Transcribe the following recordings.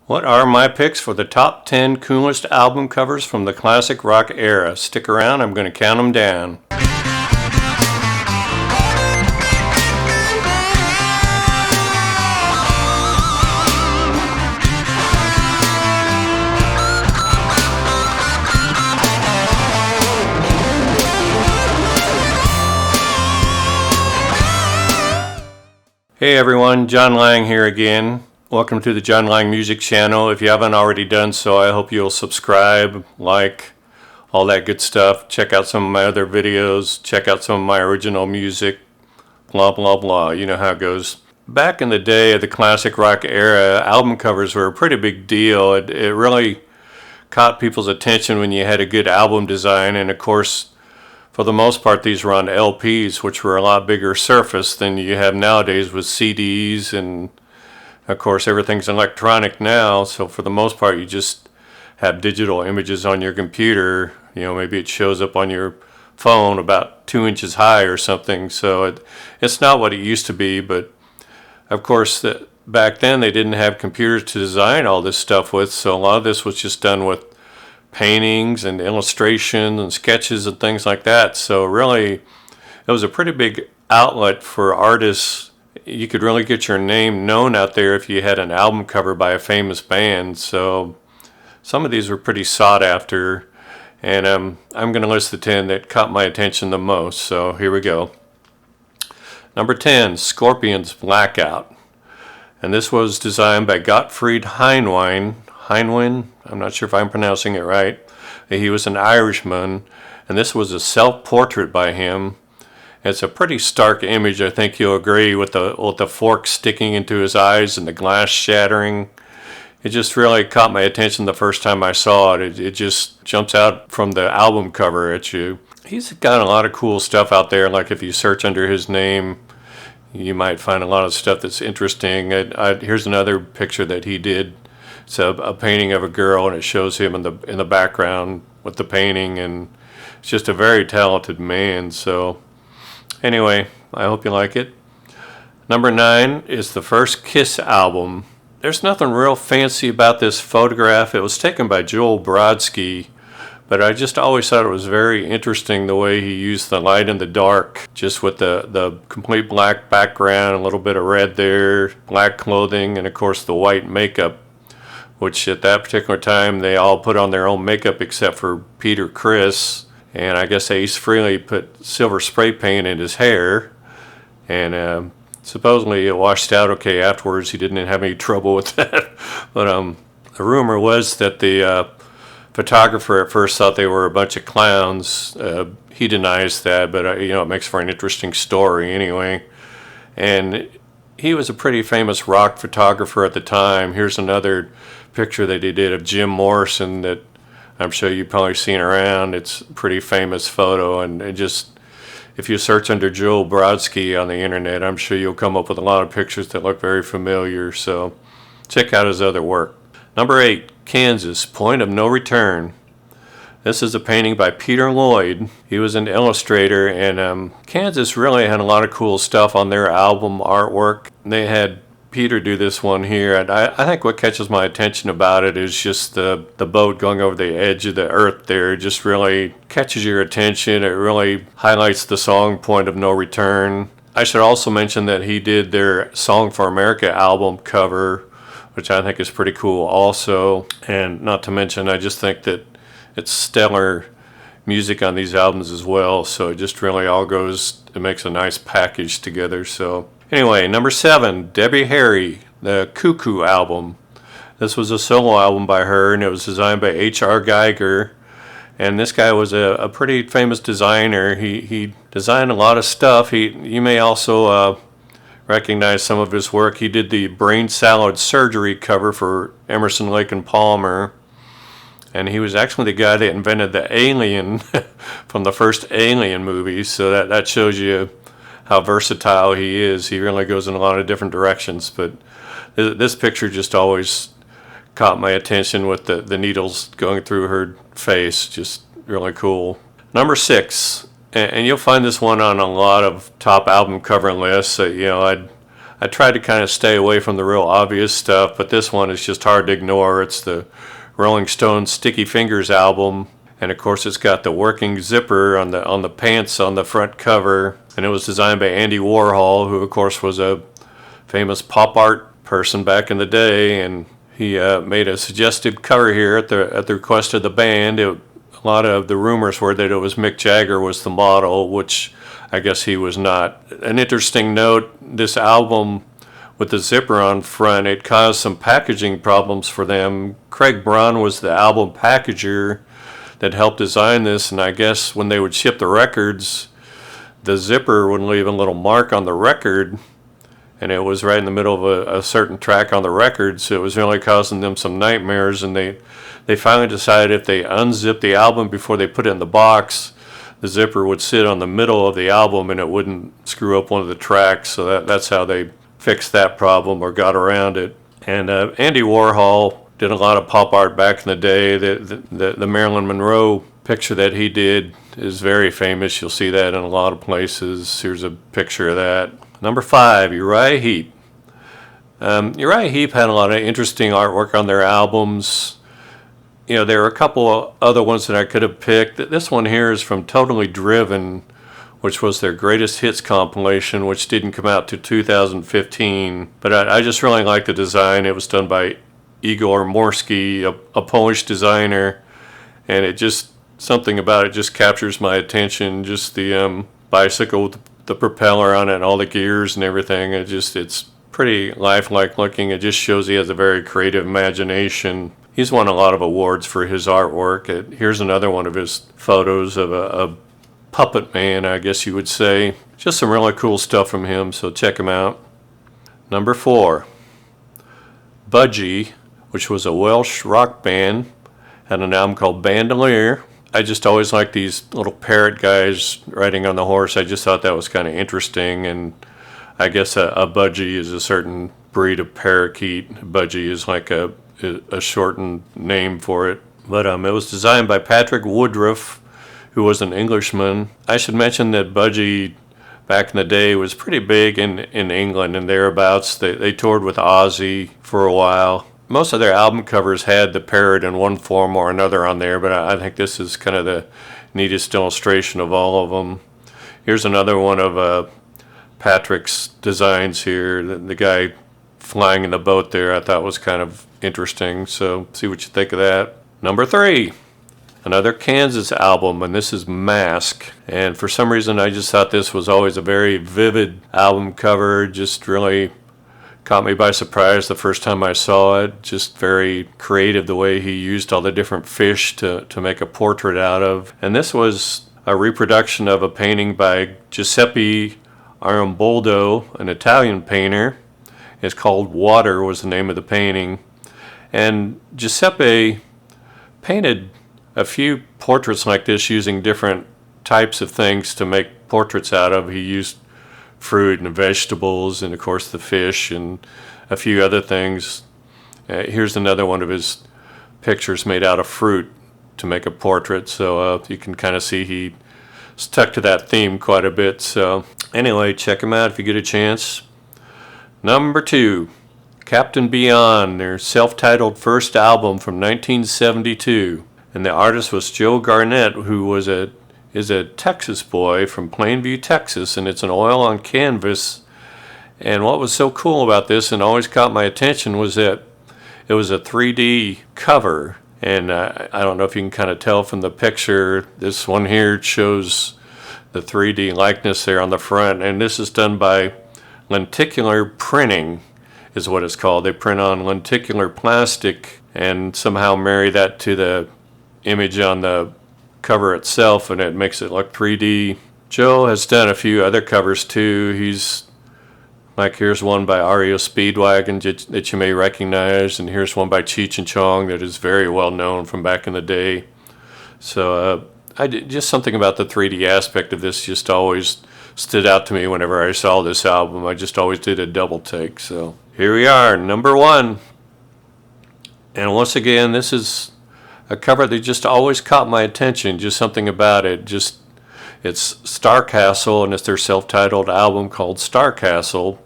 What are my picks for the top 10 coolest album covers from the classic rock era? Stick around, I'm going to count them down. Hey everyone, John Lang here again. Welcome to the John Lang Music Channel. If you haven't already done so, I hope you'll subscribe, like, all that good stuff. Check out some of my other videos. Check out some of my original music. Blah, blah, blah. You know how it goes. Back in the day of the classic rock era, album covers were a pretty big deal. It really caught people's attention when you had a good album design. And of course, for the most part, these were on LPs, which were a lot bigger surface than you have nowadays with CDs, and of course everything's electronic now, so for the most part you just have digital images on your computer. You know, maybe it shows up on your phone about 2 inches high or something, so it's not what it used to be. But of course back then they didn't have computers to design all this stuff with, so a lot of this was just done with paintings and illustrations and sketches and things like that. So really it was a pretty big outlet for artists. You could really get your name known out there if you had an album cover by a famous band. So some of these were pretty sought after, and I'm going to list the 10 that caught my attention the most. So here we go. Number 10, Scorpions Blackout. And this was designed by Gottfried Heinwein. I'm not sure if I'm pronouncing it right. He was an Irishman, and this was a self-portrait by him. It's a pretty stark image, I think you'll agree, with the fork sticking into his eyes and the glass shattering. It just really caught my attention the first time I saw it. It just jumps out from the album cover at you. He's got a lot of cool stuff out there. Like if you search under his name, you might find a lot of stuff that's interesting. Here's another picture that he did. It's a painting of a girl, and it shows him in the background with the painting, and it's just a very talented man. So anyway, I hope you like it. Number 9 is the first Kiss album. There's nothing real fancy about this photograph. It was taken by Joel Brodsky, but I just always thought it was very interesting the way he used the light and the dark, just with the complete black background, a little bit of red there, black clothing, and of course the white makeup, which at that particular time they all put on their own makeup except for Peter Criss. And I guess Ace Frehley put silver spray paint in his hair, and supposedly it washed out okay afterwards. He didn't have any trouble with that. But the rumor was that the photographer at first thought they were a bunch of clowns. He denies that, but it makes for an interesting story anyway. And he was a pretty famous rock photographer at the time. Here's another picture that he did of Jim Morrison that I'm sure you've probably seen around. It's a pretty famous photo, and just if you search under Joel Brodsky on the internet, I'm sure you'll come up with a lot of pictures that look very familiar. So check out his other work. Number 8, Kansas, Point of No Return. This is a painting by Peter Lloyd. He was an illustrator, and Kansas really had a lot of cool stuff on their album artwork. They had Peter do this one here, and I think what catches my attention about it is just the boat going over the edge of the earth there. It just really catches your attention. It really highlights the song Point of No Return. I should also mention that he did their Song for America album cover, which I think is pretty cool also. And not to mention, I just think that it's stellar music on these albums as well, so it just really all goes, it makes a nice package together. So anyway, number 7, Debbie Harry, the Cuckoo album. This was a solo album by her, and it was designed by H.R. Geiger. And this guy was a pretty famous designer. He designed a lot of stuff. You may also recognize some of his work. He did the Brain Salad Surgery cover for Emerson, Lake and Palmer. And he was actually the guy that invented the alien from the first Alien movie. So that shows you how versatile he is. He really goes in a lot of different directions. But this picture just always caught my attention with the needles going through her face. Just really cool. Number 6, and you'll find this one on a lot of top album cover lists. I tried to kind of stay away from the real obvious stuff, but this one is just hard to ignore. It's the Rolling Stones Sticky Fingers album, and of course it's got the working zipper on the pants on the front cover, and it was designed by Andy Warhol, who of course was a famous pop art person back in the day, and he made a suggestive cover here at the request of the band. A lot of the rumors were that it was Mick Jagger was the model, which I guess he was not. An interesting note, this album with the zipper on front, it caused some packaging problems for them. Craig Braun was the album packager that helped design this, and I guess when they would ship the records, the zipper would leave a little mark on the record, and it was right in the middle of a certain track on the record, so it was really causing them some nightmares, and they finally decided if they unzipped the album before they put it in the box, the zipper would sit on the middle of the album and it wouldn't screw up one of the tracks, so that's how they fixed that problem or got around it. And Andy Warhol did a lot of pop art back in the day. The Marilyn Monroe picture that he did is very famous. You'll see that in a lot of places. Here's a picture of that. Number 5, Uriah Heep. Uriah Heep had a lot of interesting artwork on their albums. You know, there were a couple other ones that I could have picked. This one here is from Totally Driven, which was their greatest hits compilation, which didn't come out to 2015. But I just really like the design. It was done by Igor Morsky, a Polish designer, and it just, something about it just captures my attention. Just the bicycle with the propeller on it and all the gears and everything. It's pretty lifelike looking. It just shows he has a very creative imagination. He's won a lot of awards for his artwork. Here's another one of his photos of a puppet man, I guess you would say. Just some really cool stuff from him, so check him out. Number 4, Budgie, which was a Welsh rock band, had an album called Bandolier. I just always liked these little parrot guys riding on the horse. I just thought that was kind of interesting, and I guess a budgie is a certain breed of parakeet. Budgie is like a shortened name for it. But it was designed by Patrick Woodruff, who was an Englishman. I should mention that Budgie back in the day was pretty big in England and thereabouts. They toured with Ozzy for a while. Most of their album covers had the parrot in one form or another on there, but I think this is kind of the neatest illustration of all of them. Here's another one of Patrick's designs here. The guy flying in the boat there I thought was kind of interesting, so see what you think of that. Number 3, another Kansas album, and this is Mask. And for some reason I just thought this was always a very vivid album cover. Just really caught me by surprise the first time I saw it. Just very creative the way he used all the different fish to make a portrait out of. And this was a reproduction of a painting by Giuseppe Armboldo, an Italian painter. It's called Water was the name of the painting. And Giuseppe painted a few portraits like this using different types of things to make portraits out of. He used fruit and vegetables and of course the fish and a few other things. Here's another one of his pictures made out of fruit to make a portrait, so you can kind of see he stuck to that theme quite a bit. So anyway, check him out if you get a chance. Number 2, Captain Beyond, their self-titled first album from 1972. And the artist was Joe Garnett, who is a Texas boy from Plainview, Texas, and it's an oil on canvas. And what was so cool about this and always caught my attention was that it was a 3D cover. And I don't know if you can kind of tell from the picture, this one here shows the 3D likeness there on the front. And this is done by lenticular printing is what it's called. They print on lenticular plastic and somehow marry that to the image on the cover itself, and it makes it look 3D. Joe has done a few other covers too. Here's one by REO Speedwagon that you may recognize, and here's one by Cheech and Chong that is very well known from back in the day. So just something about the 3D aspect of this just always stood out to me whenever I saw this album. I just always did a double take. So here we are, number 1. And once again, this is a cover that just always caught my attention. Just something about it. It's Star Castle, and it's their self-titled album called Star Castle.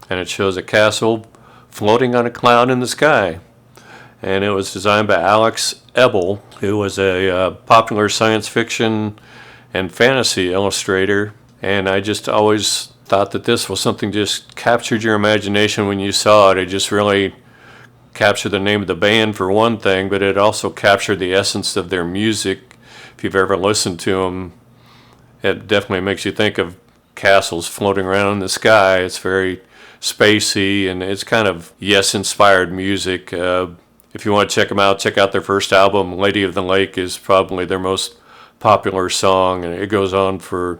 and it shows a castle floating on a cloud in the sky. And it was designed by Alex Ebel, who was a popular science fiction and fantasy illustrator. And I just always thought that this was something just captured your imagination when you saw it. It just really captured the name of the band for one thing, but it also captured the essence of their music. If you've ever listened to them, it definitely makes you think of castles floating around in the sky. It's very spacey, and it's kind of Yes-inspired music. If you want to check them out, check out their first album. Lady of the Lake is probably their most popular song, and it goes on for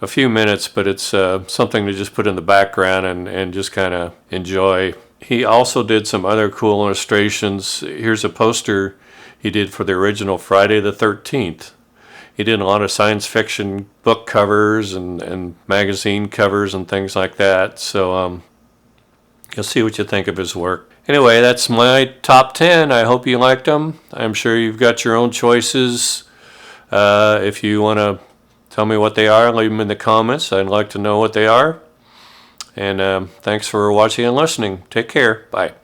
a few minutes, but it's something to just put in the background and just kind of enjoy. He also did some other cool illustrations. Here's a poster he did for the original Friday the 13th. He did a lot of science fiction book covers and magazine covers and things like that. So you'll see what you think of his work. Anyway, that's my top 10. I hope you liked them. I'm sure you've got your own choices. If you want to tell me what they are, leave them in the comments. I'd like to know what they are. And thanks for watching and listening. Take care. Bye.